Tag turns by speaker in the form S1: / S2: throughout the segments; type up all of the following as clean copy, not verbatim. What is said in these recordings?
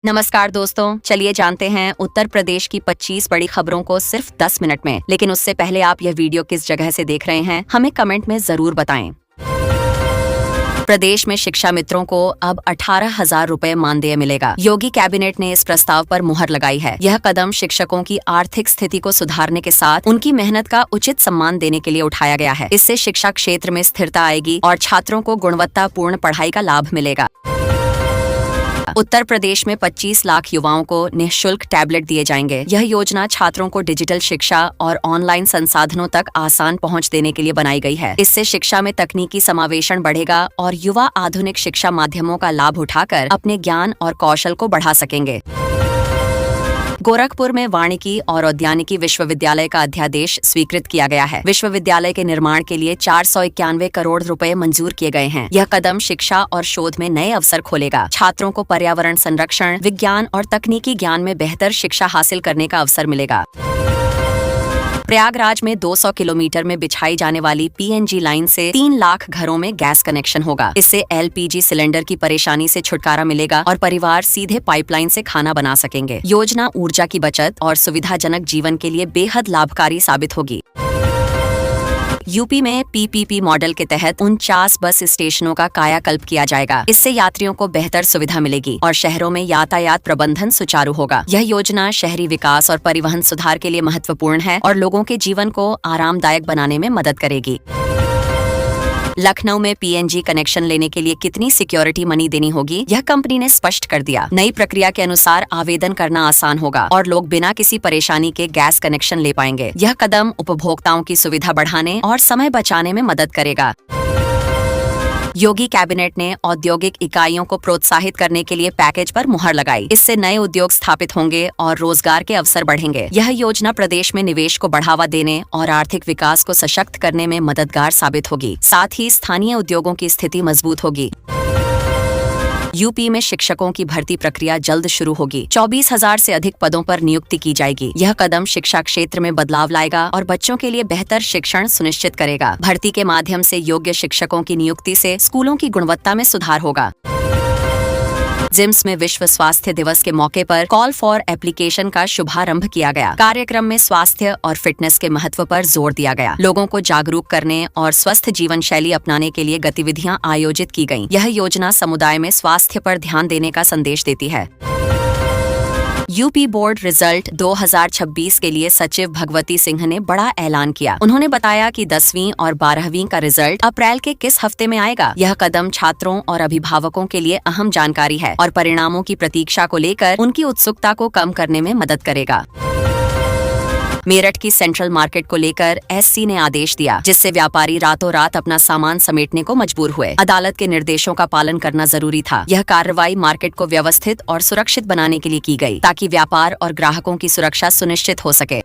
S1: नमस्कार दोस्तों, चलिए जानते हैं उत्तर प्रदेश की 25 बड़ी खबरों को सिर्फ 10 मिनट में। लेकिन उससे पहले आप यह वीडियो किस जगह से देख रहे हैं, हमें कमेंट में जरूर बताएं। प्रदेश में शिक्षा मित्रों को अब 18,000 रुपए मानदेय मिलेगा। योगी कैबिनेट ने इस प्रस्ताव पर मुहर लगाई है। यह कदम शिक्षकों की आर्थिक स्थिति को सुधारने के साथ उनकी मेहनत का उचित सम्मान देने के लिए उठाया गया है। इससे शिक्षा क्षेत्र में स्थिरता आएगी और छात्रों को गुणवत्तापूर्ण पढ़ाई का लाभ मिलेगा। उत्तर प्रदेश में 25 लाख युवाओं को निःशुल्क टैबलेट दिए जाएंगे। यह योजना छात्रों को डिजिटल शिक्षा और ऑनलाइन संसाधनों तक आसान पहुंच देने के लिए बनाई गई है। इससे शिक्षा में तकनीकी समावेशन बढ़ेगा और युवा आधुनिक शिक्षा माध्यमों का लाभ उठाकर अपने ज्ञान और कौशल को बढ़ा सकेंगे। गोरखपुर में वानिकी और औद्यानिकी विश्वविद्यालय का अध्यादेश स्वीकृत किया गया है। विश्वविद्यालय के निर्माण के लिए 491 करोड़ रुपए मंजूर किए गए हैं। यह कदम शिक्षा और शोध में नए अवसर खोलेगा। छात्रों को पर्यावरण संरक्षण, विज्ञान और तकनीकी ज्ञान में बेहतर शिक्षा हासिल करने का अवसर मिलेगा। प्रयागराज में 200 किलोमीटर में बिछाई जाने वाली पीएनजी लाइन से 3 लाख घरों में गैस कनेक्शन होगा। इससे एलपीजी सिलेंडर की परेशानी से छुटकारा मिलेगा और परिवार सीधे पाइपलाइन से खाना बना सकेंगे। योजना ऊर्जा की बचत और सुविधाजनक जीवन के लिए बेहद लाभकारी साबित होगी। यूपी में पीपीपी मॉडल के तहत 49 बस स्टेशनों का कायाकल्प किया जाएगा। इससे यात्रियों को बेहतर सुविधा मिलेगी और शहरों में यातायात प्रबंधन सुचारू होगा। यह योजना शहरी विकास और परिवहन सुधार के लिए महत्वपूर्ण है और लोगों के जीवन को आरामदायक बनाने में मदद करेगी। लखनऊ में पीएनजी कनेक्शन लेने के लिए कितनी सिक्योरिटी मनी देनी होगी, यह कंपनी ने स्पष्ट कर दिया। नई प्रक्रिया के अनुसार आवेदन करना आसान होगा और लोग बिना किसी परेशानी के गैस कनेक्शन ले पाएंगे। यह कदम उपभोक्ताओं की सुविधा बढ़ाने और समय बचाने में मदद करेगा। योगी कैबिनेट ने औद्योगिक इकाइयों को प्रोत्साहित करने के लिए पैकेज पर मुहर लगाई। इससे नए उद्योग स्थापित होंगे और रोजगार के अवसर बढ़ेंगे। यह योजना प्रदेश में निवेश को बढ़ावा देने और आर्थिक विकास को सशक्त करने में मददगार साबित होगी। साथ ही स्थानीय उद्योगों की स्थिति मजबूत होगी। यूपी में शिक्षकों की भर्ती प्रक्रिया जल्द शुरू होगी। 24,000 से अधिक पदों पर नियुक्ति की जाएगी। यह कदम शिक्षा क्षेत्र में बदलाव लाएगा और बच्चों के लिए बेहतर शिक्षण सुनिश्चित करेगा। भर्ती के माध्यम से योग्य शिक्षकों की नियुक्ति से स्कूलों की गुणवत्ता में सुधार होगा। जिम्स में विश्व स्वास्थ्य दिवस के मौके पर कॉल फॉर एप्लीकेशन का शुभारंभ किया गया। कार्यक्रम में स्वास्थ्य और फिटनेस के महत्व पर जोर दिया गया। लोगों को जागरूक करने और स्वस्थ जीवन शैली अपनाने के लिए गतिविधियां आयोजित की गईं। यह योजना समुदाय में स्वास्थ्य पर ध्यान देने का संदेश देती है। यूपी बोर्ड रिजल्ट 2026 के लिए सचिव भगवती सिंह ने बड़ा ऐलान किया। उन्होंने बताया कि 10वीं और 12वीं का रिजल्ट अप्रैल के किस हफ्ते में आएगा। यह कदम छात्रों और अभिभावकों के लिए अहम जानकारी है और परिणामों की प्रतीक्षा को लेकर उनकी उत्सुकता को कम करने में मदद करेगा। मेरठ की सेंट्रल मार्केट को लेकर एससी ने आदेश दिया, जिससे व्यापारी रातों रात अपना सामान समेटने को मजबूर हुए। अदालत के निर्देशों का पालन करना जरूरी था। यह कार्रवाई मार्केट को व्यवस्थित और सुरक्षित बनाने के लिए की गई, ताकि व्यापार और ग्राहकों की सुरक्षा सुनिश्चित हो सके।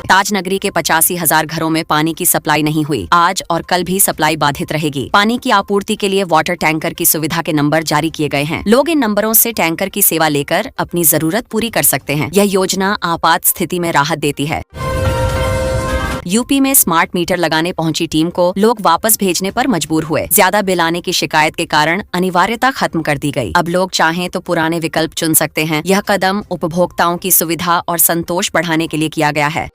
S1: ताजनगरी के 85,000 घरों में पानी की सप्लाई नहीं हुई। आज और कल भी सप्लाई बाधित रहेगी। पानी की आपूर्ति के लिए वाटर टैंकर की सुविधा के नंबर जारी किए गए हैं। लोग इन नंबरों से टैंकर की सेवा लेकर अपनी जरूरत पूरी कर सकते हैं। यह योजना आपात स्थिति में राहत देती है। यूपी में स्मार्ट मीटर लगाने पहुंची टीम को लोग वापस भेजने पर मजबूर हुए। ज्यादा बिल आने की शिकायत के कारण अनिवार्यता खत्म कर दी गई। अब लोग चाहें तो पुराने विकल्प चुन सकते हैं। यह कदम उपभोक्ताओं की सुविधा और संतोष बढ़ाने के लिए किया गया है।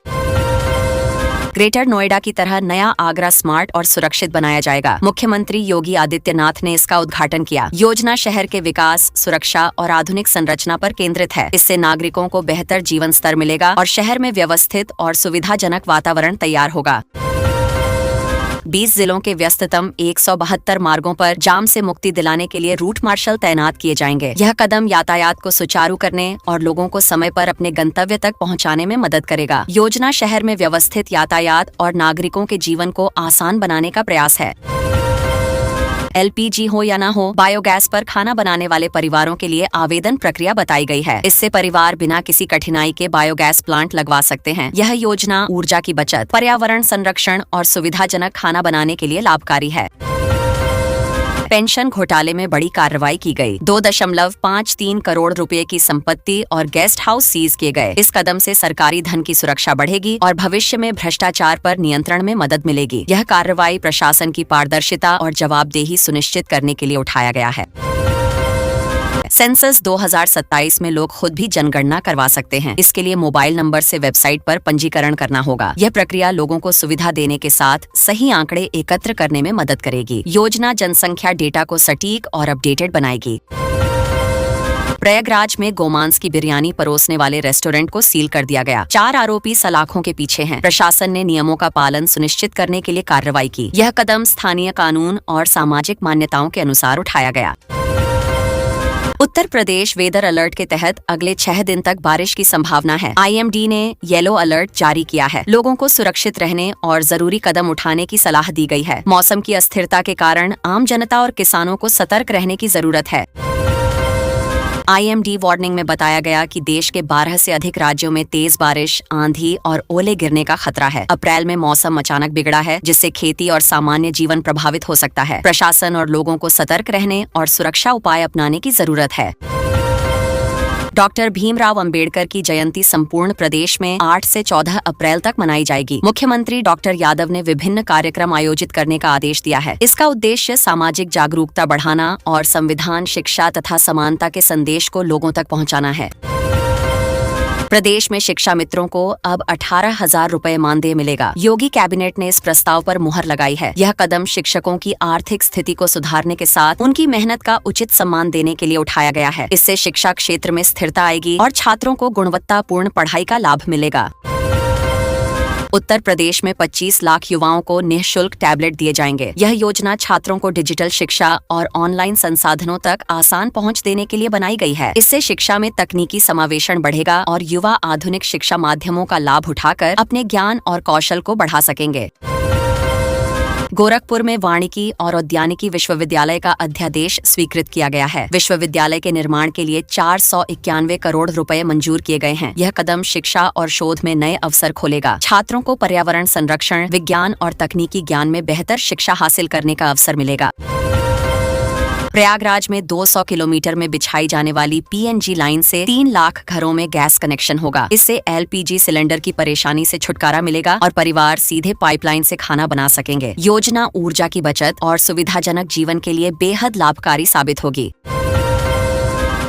S1: ग्रेटर नोएडा की तरह नया आगरा स्मार्ट और सुरक्षित बनाया जाएगा। मुख्यमंत्री योगी आदित्यनाथ ने इसका उद्घाटन किया। योजना शहर के विकास, सुरक्षा और आधुनिक संरचना पर केंद्रित है। इससे नागरिकों को बेहतर जीवन स्तर मिलेगा और शहर में व्यवस्थित और सुविधाजनक वातावरण तैयार होगा। 20 जिलों के व्यस्ततम 172 मार्गों पर जाम से मुक्ति दिलाने के लिए रूट मार्शल तैनात किए जाएंगे। यह कदम यातायात को सुचारू करने और लोगों को समय पर अपने गंतव्य तक पहुंचाने में मदद करेगा। योजना शहर में व्यवस्थित यातायात और नागरिकों के जीवन को आसान बनाने का प्रयास है। एलपीजी हो या ना हो, बायोगैस पर खाना बनाने वाले परिवारों के लिए आवेदन प्रक्रिया बताई गई है। इससे परिवार बिना किसी कठिनाई के बायोगैस प्लांट लगवा सकते हैं। यह योजना ऊर्जा की बचत, पर्यावरण संरक्षण और सुविधाजनक खाना बनाने के लिए लाभकारी है। पेंशन घोटाले में बड़ी कार्रवाई की गई। 2.53 करोड़ रुपए की संपत्ति और गेस्ट हाउस सीज किए गए। इस कदम से सरकारी धन की सुरक्षा बढ़ेगी और भविष्य में भ्रष्टाचार पर नियंत्रण में मदद मिलेगी। यह कार्रवाई प्रशासन की पारदर्शिता और जवाबदेही सुनिश्चित करने के लिए उठाया गया है। सेंसस 2027 में लोग खुद भी जनगणना करवा सकते हैं। इसके लिए मोबाइल नंबर से वेबसाइट पर पंजीकरण करना होगा। यह प्रक्रिया लोगों को सुविधा देने के साथ सही आंकड़े एकत्र करने में मदद करेगी। योजना जनसंख्या डेटा को सटीक और अपडेटेड बनाएगी। प्रयागराज में गोमांस की बिरयानी परोसने वाले रेस्टोरेंट को सील कर दिया गया। 4 आरोपी सलाखों के पीछे हैं। प्रशासन ने नियमों का पालन सुनिश्चित करने के लिए कार्रवाई की। यह कदम स्थानीय कानून और सामाजिक मान्यताओं के अनुसार उठाया गया। उत्तर प्रदेश वेदर अलर्ट के तहत अगले 6 दिन तक बारिश की संभावना है। IMD ने येलो अलर्ट जारी किया है। लोगों को सुरक्षित रहने और जरूरी कदम उठाने की सलाह दी गई है। मौसम की अस्थिरता के कारण आम जनता और किसानों को सतर्क रहने की जरूरत है। IMD वार्निंग में बताया गया कि देश के 12 से अधिक राज्यों में तेज बारिश, आंधी और ओले गिरने का खतरा है। अप्रैल में मौसम अचानक बिगड़ा है, जिससे खेती और सामान्य जीवन प्रभावित हो सकता है। प्रशासन और लोगों को सतर्क रहने और सुरक्षा उपाय अपनाने की जरूरत है। डॉक्टर भीमराव अंबेडकर की जयंती संपूर्ण प्रदेश में 8 से 14 अप्रैल तक मनाई जाएगी। मुख्यमंत्री डॉक्टर यादव ने विभिन्न कार्यक्रम आयोजित करने का आदेश दिया है। इसका उद्देश्य सामाजिक जागरूकता बढ़ाना और संविधान, शिक्षा तथा समानता के संदेश को लोगों तक पहुंचाना है। प्रदेश में शिक्षा मित्रों को अब 18,000 रुपए मानदेय मिलेगा। योगी कैबिनेट ने इस प्रस्ताव पर मुहर लगाई है। यह कदम शिक्षकों की आर्थिक स्थिति को सुधारने के साथ उनकी मेहनत का उचित सम्मान देने के लिए उठाया गया है। इससे शिक्षा क्षेत्र में स्थिरता आएगी और छात्रों को गुणवत्तापूर्ण पढ़ाई का लाभ मिलेगा। उत्तर प्रदेश में 25 लाख युवाओं को निःशुल्क टैबलेट दिए जाएंगे। यह योजना छात्रों को डिजिटल शिक्षा और ऑनलाइन संसाधनों तक आसान पहुंच देने के लिए बनाई गई है। इससे शिक्षा में तकनीकी समावेशन बढ़ेगा और युवा आधुनिक शिक्षा माध्यमों का लाभ उठाकर अपने ज्ञान और कौशल को बढ़ा सकेंगे। गोरखपुर में वानिकी और उद्यानिकी विश्वविद्यालय का अध्यादेश स्वीकृत किया गया है। विश्वविद्यालय के निर्माण के लिए 491 करोड़ रुपए मंजूर किए गए हैं। यह कदम शिक्षा और शोध में नए अवसर खोलेगा। छात्रों को पर्यावरण संरक्षण, विज्ञान और तकनीकी ज्ञान में बेहतर शिक्षा हासिल करने का अवसर मिलेगा। प्रयागराज में 200 किलोमीटर में बिछाई जाने वाली PNG लाइन से 3 लाख घरों में गैस कनेक्शन होगा। इससे LPG सिलेंडर की परेशानी से छुटकारा मिलेगा और परिवार सीधे पाइपलाइन से खाना बना सकेंगे। योजना ऊर्जा की बचत और सुविधाजनक जीवन के लिए बेहद लाभकारी साबित होगी।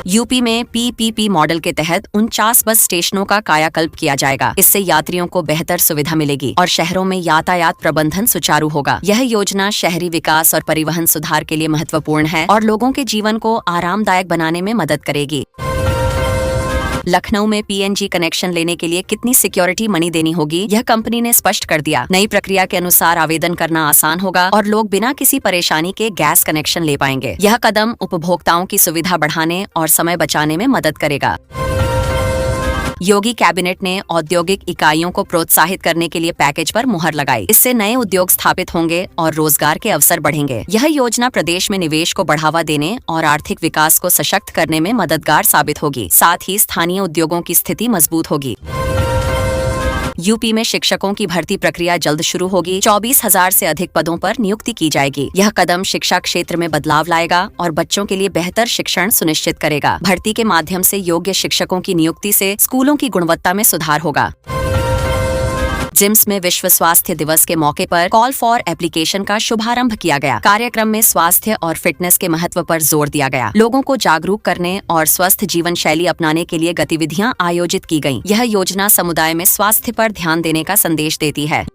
S1: यूपी में PPP मॉडल के तहत 49 बस स्टेशनों का कायाकल्प किया जाएगा। इससे यात्रियों को बेहतर सुविधा मिलेगी और शहरों में यातायात प्रबंधन सुचारू होगा। यह योजना शहरी विकास और परिवहन सुधार के लिए महत्वपूर्ण है और लोगों के जीवन को आरामदायक बनाने में मदद करेगी। लखनऊ में PNG कनेक्शन लेने के लिए कितनी सिक्योरिटी मनी देनी होगी, यह कंपनी ने स्पष्ट कर दिया। नई प्रक्रिया के अनुसार आवेदन करना आसान होगा और लोग बिना किसी परेशानी के गैस कनेक्शन ले पाएंगे। यह कदम उपभोक्ताओं की सुविधा बढ़ाने और समय बचाने में मदद करेगा। योगी कैबिनेट ने औद्योगिक इकाइयों को प्रोत्साहित करने के लिए पैकेज पर मुहर लगाई। इससे नए उद्योग स्थापित होंगे और रोजगार के अवसर बढ़ेंगे। यह योजना प्रदेश में निवेश को बढ़ावा देने और आर्थिक विकास को सशक्त करने में मददगार साबित होगी। साथ ही स्थानीय उद्योगों की स्थिति मजबूत होगी। यूपी में शिक्षकों की भर्ती प्रक्रिया जल्द शुरू होगी। 24,000 से अधिक पदों पर नियुक्ति की जाएगी। यह कदम शिक्षा क्षेत्र में बदलाव लाएगा और बच्चों के लिए बेहतर शिक्षण सुनिश्चित करेगा। भर्ती के माध्यम से योग्य शिक्षकों की नियुक्ति से स्कूलों की गुणवत्ता में सुधार होगा। जिम्स में विश्व स्वास्थ्य दिवस के मौके पर कॉल फॉर एप्लीकेशन का शुभारंभ किया गया। कार्यक्रम में स्वास्थ्य और फिटनेस के महत्व पर जोर दिया गया। लोगों को जागरूक करने और स्वस्थ जीवन शैली अपनाने के लिए गतिविधियां आयोजित की गईं। यह योजना समुदाय में स्वास्थ्य पर ध्यान देने का संदेश देती है।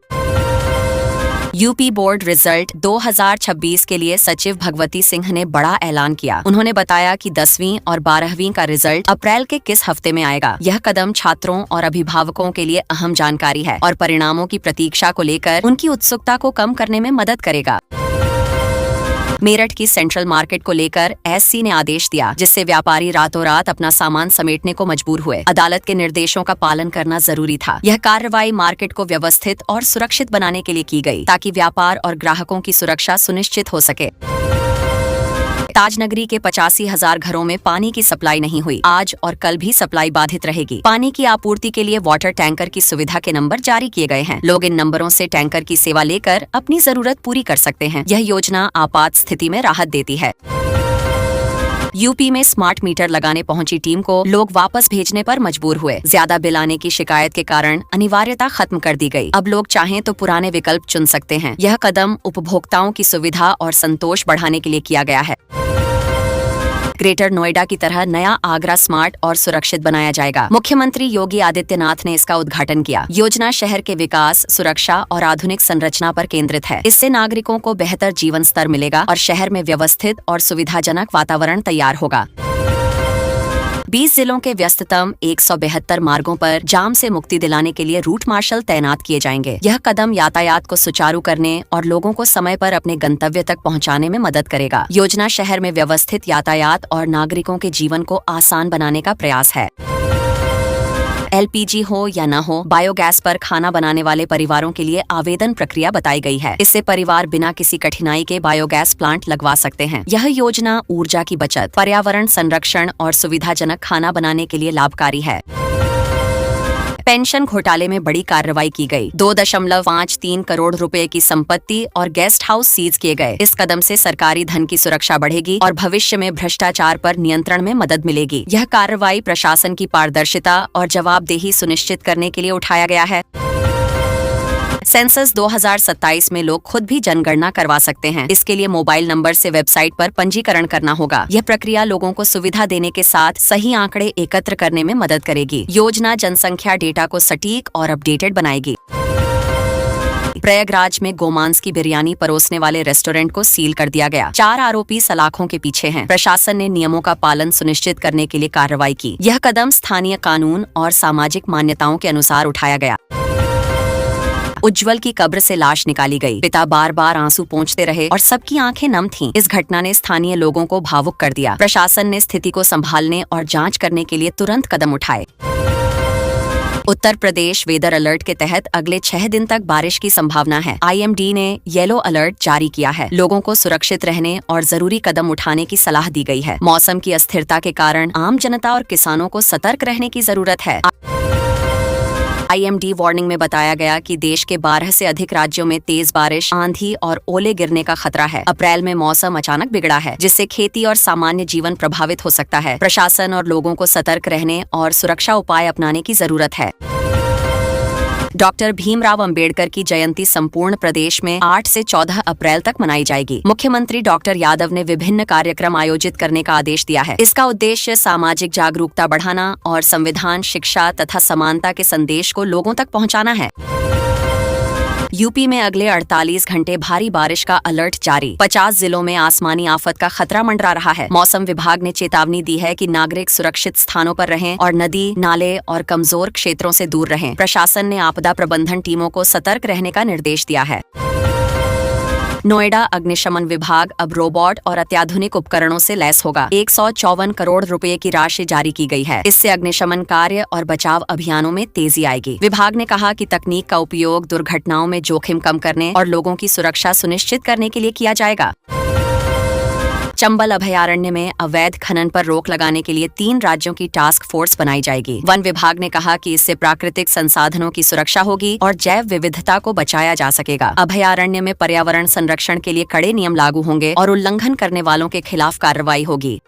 S1: यूपी बोर्ड रिजल्ट 2026 के लिए सचिव भगवती सिंह ने बड़ा ऐलान किया। उन्होंने बताया कि 10वीं और 12वीं का रिजल्ट अप्रैल के किस हफ्ते में आएगा। यह कदम छात्रों और अभिभावकों के लिए अहम जानकारी है और परिणामों की प्रतीक्षा को लेकर उनकी उत्सुकता को कम करने में मदद करेगा। मेरठ की सेंट्रल मार्केट को लेकर SC ने आदेश दिया, जिससे व्यापारी रातों रात अपना सामान समेटने को मजबूर हुए। अदालत के निर्देशों का पालन करना जरूरी था। यह कार्रवाई मार्केट को व्यवस्थित और सुरक्षित बनाने के लिए की गई, ताकि व्यापार और ग्राहकों की सुरक्षा सुनिश्चित हो सके। ताजनगरी के 85,000 घरों में पानी की सप्लाई नहीं हुई। आज और कल भी सप्लाई बाधित रहेगी। पानी की आपूर्ति के लिए वाटर टैंकर की सुविधा के नंबर जारी किए गए हैं। लोग इन नंबरों से टैंकर की सेवा लेकर अपनी जरूरत पूरी कर सकते हैं। यह योजना आपात स्थिति में राहत देती है। यूपी में स्मार्ट मीटर लगाने पहुंची टीम को लोग वापस भेजने पर मजबूर हुए। ज्यादा बिल आने की शिकायत के कारण अनिवार्यता खत्म कर दी गई। अब लोग चाहें तो पुराने विकल्प चुन सकते हैं। यह कदम उपभोक्ताओं की सुविधा और संतोष बढ़ाने के लिए किया गया है। ग्रेटर नोएडा की तरह नया आगरा स्मार्ट और सुरक्षित बनाया जाएगा। मुख्यमंत्री योगी आदित्यनाथ ने इसका उद्घाटन किया। योजना शहर के विकास, सुरक्षा और आधुनिक संरचना पर केंद्रित है। इससे नागरिकों को बेहतर जीवन स्तर मिलेगा और शहर में व्यवस्थित और सुविधाजनक वातावरण तैयार होगा। 20 जिलों के व्यस्ततम 172 मार्गों पर जाम से मुक्ति दिलाने के लिए रूट मार्शल तैनात किए जाएंगे। यह कदम यातायात को सुचारू करने और लोगों को समय पर अपने गंतव्य तक पहुंचाने में मदद करेगा। योजना शहर में व्यवस्थित यातायात और नागरिकों के जीवन को आसान बनाने का प्रयास है। LPG हो या न हो, बायोगैस पर खाना बनाने वाले परिवारों के लिए आवेदन प्रक्रिया बताई गई है। इससे परिवार बिना किसी कठिनाई के बायोगैस प्लांट लगवा सकते हैं। यह योजना ऊर्जा की बचत, पर्यावरण संरक्षण और सुविधाजनक खाना बनाने के लिए लाभकारी है। पेंशन घोटाले में बड़ी कार्रवाई की गई। 2.53 करोड़ रुपए की संपत्ति और गेस्ट हाउस सीज किए गए। इस कदम से सरकारी धन की सुरक्षा बढ़ेगी और भविष्य में भ्रष्टाचार पर नियंत्रण में मदद मिलेगी। यह कार्रवाई प्रशासन की पारदर्शिता और जवाबदेही सुनिश्चित करने के लिए उठाया गया है। सेंसस 2027 में लोग खुद भी जनगणना करवा सकते हैं। इसके लिए मोबाइल नंबर से वेबसाइट पर पंजीकरण करना होगा। यह प्रक्रिया लोगों को सुविधा देने के साथ सही आंकड़े एकत्र करने में मदद करेगी। योजना जनसंख्या डेटा को सटीक और अपडेटेड बनाएगी। प्रयागराज में गोमांस की बिरयानी परोसने वाले रेस्टोरेंट को सील कर दिया गया। 4 आरोपी सलाखों के पीछे हैं। प्रशासन ने नियमों का पालन सुनिश्चित करने के लिए कार्रवाई की। यह कदम स्थानीय कानून और सामाजिक मान्यताओं के अनुसार उठाया गया। उज्जवल की कब्र से लाश निकाली गई। पिता बार बार आंसू पोंछते रहे और सबकी आंखें नम थीं। इस घटना ने स्थानीय लोगों को भावुक कर दिया। प्रशासन ने स्थिति को संभालने और जांच करने के लिए तुरंत कदम उठाए। उत्तर प्रदेश वेदर अलर्ट के तहत अगले 6 दिन तक बारिश की संभावना है। IMD ने येलो अलर्ट जारी किया है। लोगों को सुरक्षित रहने और जरूरी कदम उठाने की सलाह दी गई है। मौसम की अस्थिरता के कारण आम जनता और किसानों को सतर्क रहने की जरूरत है। IMD वार्निंग में बताया गया कि देश के 12 से अधिक राज्यों में तेज बारिश, आंधी और ओले गिरने का खतरा है। अप्रैल में मौसम अचानक बिगड़ा है, जिससे खेती और सामान्य जीवन प्रभावित हो सकता है। प्रशासन और लोगों को सतर्क रहने और सुरक्षा उपाय अपनाने की जरूरत है। डॉक्टर भीमराव अंबेडकर की जयंती संपूर्ण प्रदेश में 8 से 14 अप्रैल तक मनाई जाएगी। मुख्यमंत्री डॉक्टर यादव ने विभिन्न कार्यक्रम आयोजित करने का आदेश दिया है। इसका उद्देश्य सामाजिक जागरूकता बढ़ाना और संविधान, शिक्षा तथा समानता के संदेश को लोगों तक पहुंचाना है। यूपी में अगले 48 घंटे भारी बारिश का अलर्ट जारी। 50 जिलों में आसमानी आफत का खतरा मंडरा रहा है। मौसम विभाग ने चेतावनी दी है कि नागरिक सुरक्षित स्थानों पर रहें और नदी, नाले और कमजोर क्षेत्रों से दूर रहें। प्रशासन ने आपदा प्रबंधन टीमों को सतर्क रहने का निर्देश दिया है। नोएडा अग्निशमन विभाग अब रोबोट और अत्याधुनिक उपकरणों से लैस होगा। 154 करोड़ रुपए की राशि जारी की गई है। इससे अग्निशमन कार्य और बचाव अभियानों में तेजी आएगी। विभाग ने कहा कि तकनीक का उपयोग दुर्घटनाओं में जोखिम कम करने और लोगों की सुरक्षा सुनिश्चित करने के लिए किया जाएगा। चंबल अभयारण्य में अवैध खनन पर रोक लगाने के लिए 3 राज्यों की टास्क फोर्स बनाई जाएगी। वन विभाग ने कहा कि इससे प्राकृतिक संसाधनों की सुरक्षा होगी और जैव विविधता को बचाया जा सकेगा। अभयारण्य में पर्यावरण संरक्षण के लिए कड़े नियम लागू होंगे और उल्लंघन करने वालों के खिलाफ कार्रवाई होगी।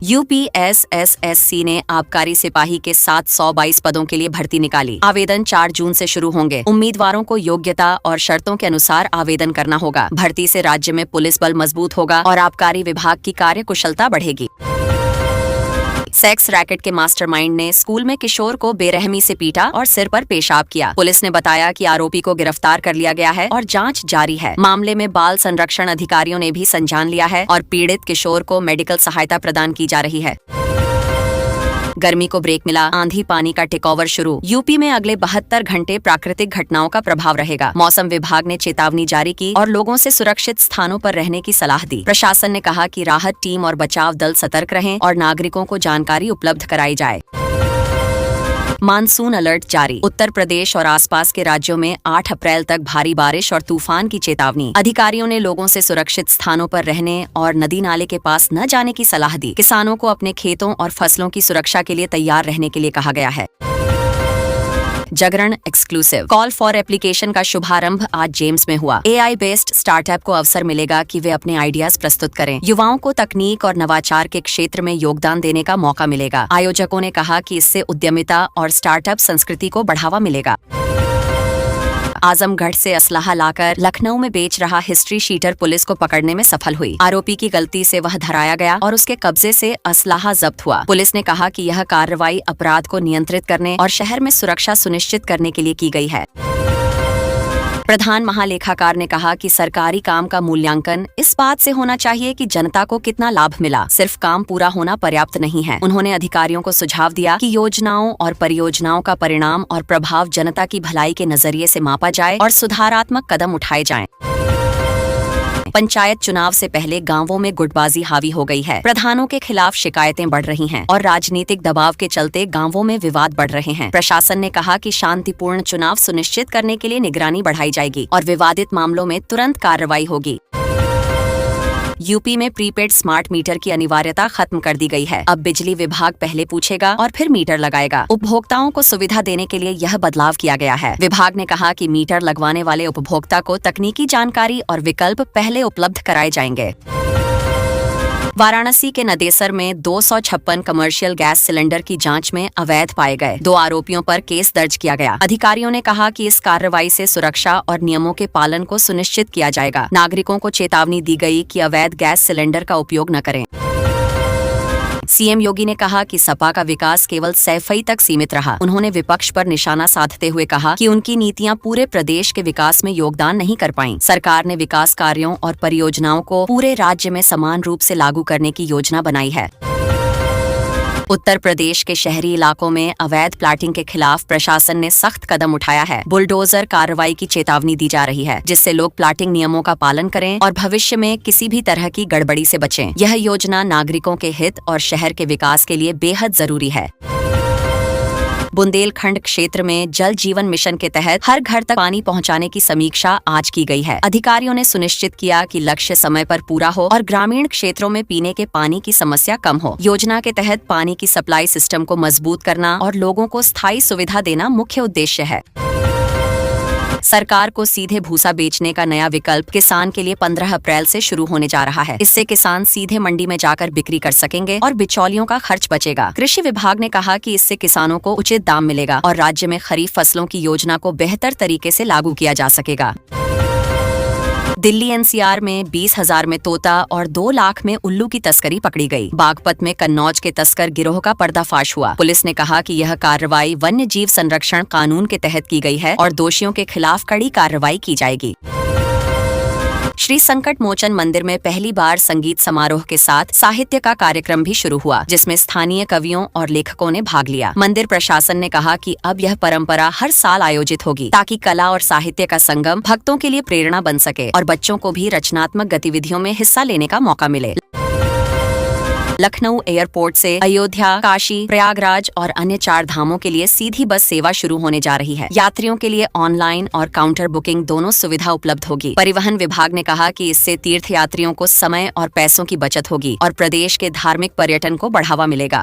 S1: UPSSSC ने आबकारी सिपाही के 722 पदों के लिए भर्ती निकाली। आवेदन 4 जून से शुरू होंगे। उम्मीदवारों को योग्यता और शर्तों के अनुसार आवेदन करना होगा। भर्ती से राज्य में पुलिस बल मजबूत होगा और आबकारी विभाग की कार्यकुशलता बढ़ेगी। सेक्स रैकेट के मास्टरमाइंड ने स्कूल में किशोर को बेरहमी से पीटा और सिर पर पेशाब किया। पुलिस ने बताया कि आरोपी को गिरफ्तार कर लिया गया है और जांच जारी है। मामले में बाल संरक्षण अधिकारियों ने भी संज्ञान लिया है और पीड़ित किशोर को मेडिकल सहायता प्रदान की जा रही है। गर्मी को ब्रेक मिला, आंधी पानी का टेकओवर शुरू। यूपी में अगले 72 घंटे प्राकृतिक घटनाओं का प्रभाव रहेगा। मौसम विभाग ने चेतावनी जारी की और लोगों से सुरक्षित स्थानों पर रहने की सलाह दी। प्रशासन ने कहा कि राहत टीम और बचाव दल सतर्क रहें और नागरिकों को जानकारी उपलब्ध कराई जाए। मानसून अलर्ट जारी। उत्तर प्रदेश और आसपास के राज्यों में 8 अप्रैल तक भारी बारिश और तूफान की चेतावनी। अधिकारियों ने लोगों से सुरक्षित स्थानों पर रहने और नदी नाले के पास न जाने की सलाह दी। किसानों को अपने खेतों और फसलों की सुरक्षा के लिए तैयार रहने के लिए कहा गया है। जागरण एक्सक्लूसिव। कॉल फॉर एप्लीकेशन का शुभारंभ आज जेम्स में हुआ। AI बेस्ड स्टार्टअप को अवसर मिलेगा कि वे अपने आइडियाज प्रस्तुत करें। युवाओं को तकनीक और नवाचार के क्षेत्र में योगदान देने का मौका मिलेगा। आयोजकों ने कहा कि इससे उद्यमिता और स्टार्टअप संस्कृति को बढ़ावा मिलेगा। आजमगढ़ से असलाहा लाकर लखनऊ में बेच रहा हिस्ट्री शीटर पुलिस को पकड़ने में सफल हुई। आरोपी की गलती से वह धराया गया और उसके कब्जे से असलाहा जब्त हुआ। पुलिस ने कहा कि यह कार्रवाई अपराध को नियंत्रित करने और शहर में सुरक्षा सुनिश्चित करने के लिए की गई है। प्रधान महालेखाकार ने कहा कि सरकारी काम का मूल्यांकन इस बात से होना चाहिए कि जनता को कितना लाभ मिला, सिर्फ काम पूरा होना पर्याप्त नहीं है। उन्होंने अधिकारियों को सुझाव दिया कि योजनाओं और परियोजनाओं का परिणाम और प्रभाव जनता की भलाई के नजरिए से मापा जाए और सुधारात्मक कदम उठाए जाएं। पंचायत चुनाव से पहले गांवों में गुटबाजी हावी हो गई है। प्रधानों के खिलाफ शिकायतें बढ़ रही हैं और राजनीतिक दबाव के चलते गांवों में विवाद बढ़ रहे हैं। प्रशासन ने कहा कि शांतिपूर्ण चुनाव सुनिश्चित करने के लिए निगरानी बढ़ाई जाएगी और विवादित मामलों में तुरंत कार्रवाई होगी। यूपी में प्रीपेड स्मार्ट मीटर की अनिवार्यता खत्म कर दी गई है। अब बिजली विभाग पहले पूछेगा और फिर मीटर लगाएगा। उपभोक्ताओं को सुविधा देने के लिए यह बदलाव किया गया है। विभाग ने कहा कि मीटर लगवाने वाले उपभोक्ता को तकनीकी जानकारी और विकल्प पहले उपलब्ध कराए जाएंगे। वाराणसी के नदेसर में 256 कमर्शियल गैस सिलेंडर की जांच में अवैध पाए गए। 2 आरोपियों पर केस दर्ज किया गया। अधिकारियों ने कहा कि इस कार्रवाई से सुरक्षा और नियमों के पालन को सुनिश्चित किया जाएगा। नागरिकों को चेतावनी दी गई कि अवैध गैस सिलेंडर का उपयोग न करें। सीएम योगी ने कहा कि सपा का विकास केवल सैफई तक सीमित रहा। उन्होंने विपक्ष पर निशाना साधते हुए कहा कि उनकी नीतियां पूरे प्रदेश के विकास में योगदान नहीं कर पाईं। सरकार ने विकास कार्यों और परियोजनाओं को पूरे राज्य में समान रूप से लागू करने की योजना बनाई है। उत्तर प्रदेश के शहरी इलाकों में अवैध प्लाटिंग के खिलाफ प्रशासन ने सख्त कदम उठाया है। बुलडोजर कार्रवाई की चेतावनी दी जा रही है, जिससे लोग प्लाटिंग नियमों का पालन करें और भविष्य में किसी भी तरह की गड़बड़ी से बचें। यह योजना नागरिकों के हित और शहर के विकास के लिए बेहद जरूरी है। बुंदेलखंड क्षेत्र में जल जीवन मिशन के तहत हर घर तक पानी पहुंचाने की समीक्षा आज की गई है। अधिकारियों ने सुनिश्चित किया कि लक्ष्य समय पर पूरा हो और ग्रामीण क्षेत्रों में पीने के पानी की समस्या कम हो। योजना के तहत पानी की सप्लाई सिस्टम को मजबूत करना और लोगों को स्थायी सुविधा देना मुख्य उद्देश्य है। सरकार को सीधे भूसा बेचने का नया विकल्प किसान के लिए 15 अप्रैल से शुरू होने जा रहा है। इससे किसान सीधे मंडी में जाकर बिक्री कर सकेंगे और बिचौलियों का खर्च बचेगा। कृषि विभाग ने कहा कि इससे किसानों को उचित दाम मिलेगा और राज्य में खरीफ फसलों की योजना को बेहतर तरीके से लागू किया जा सकेगा। दिल्ली एनसीआर में 20,000 में तोता और 2 लाख में उल्लू की तस्करी पकड़ी गई। बागपत में कन्नौज के तस्कर गिरोह का पर्दाफाश हुआ। पुलिस ने कहा कि यह कार्रवाई वन्य जीव संरक्षण कानून के तहत की गई है और दोषियों के खिलाफ कड़ी कार्रवाई की जाएगी। श्री संकट मोचन मंदिर में पहली बार संगीत समारोह के साथ साहित्य का कार्यक्रम भी शुरू हुआ, जिसमें स्थानीय कवियों और लेखकों ने भाग लिया। मंदिर प्रशासन ने कहा कि अब यह परंपरा हर साल आयोजित होगी, ताकि कला और साहित्य का संगम भक्तों के लिए प्रेरणा बन सके और बच्चों को भी रचनात्मक गतिविधियों में हिस्सा लेने का मौका मिले। लखनऊ एयरपोर्ट से अयोध्या, काशी, प्रयागराज और अन्य 4 धामों के लिए सीधी बस सेवा शुरू होने जा रही है। यात्रियों के लिए ऑनलाइन और काउंटर बुकिंग दोनों सुविधा उपलब्ध होगी। परिवहन विभाग ने कहा कि इससे तीर्थ यात्रियों को समय और पैसों की बचत होगी और प्रदेश के धार्मिक पर्यटन को बढ़ावा मिलेगा।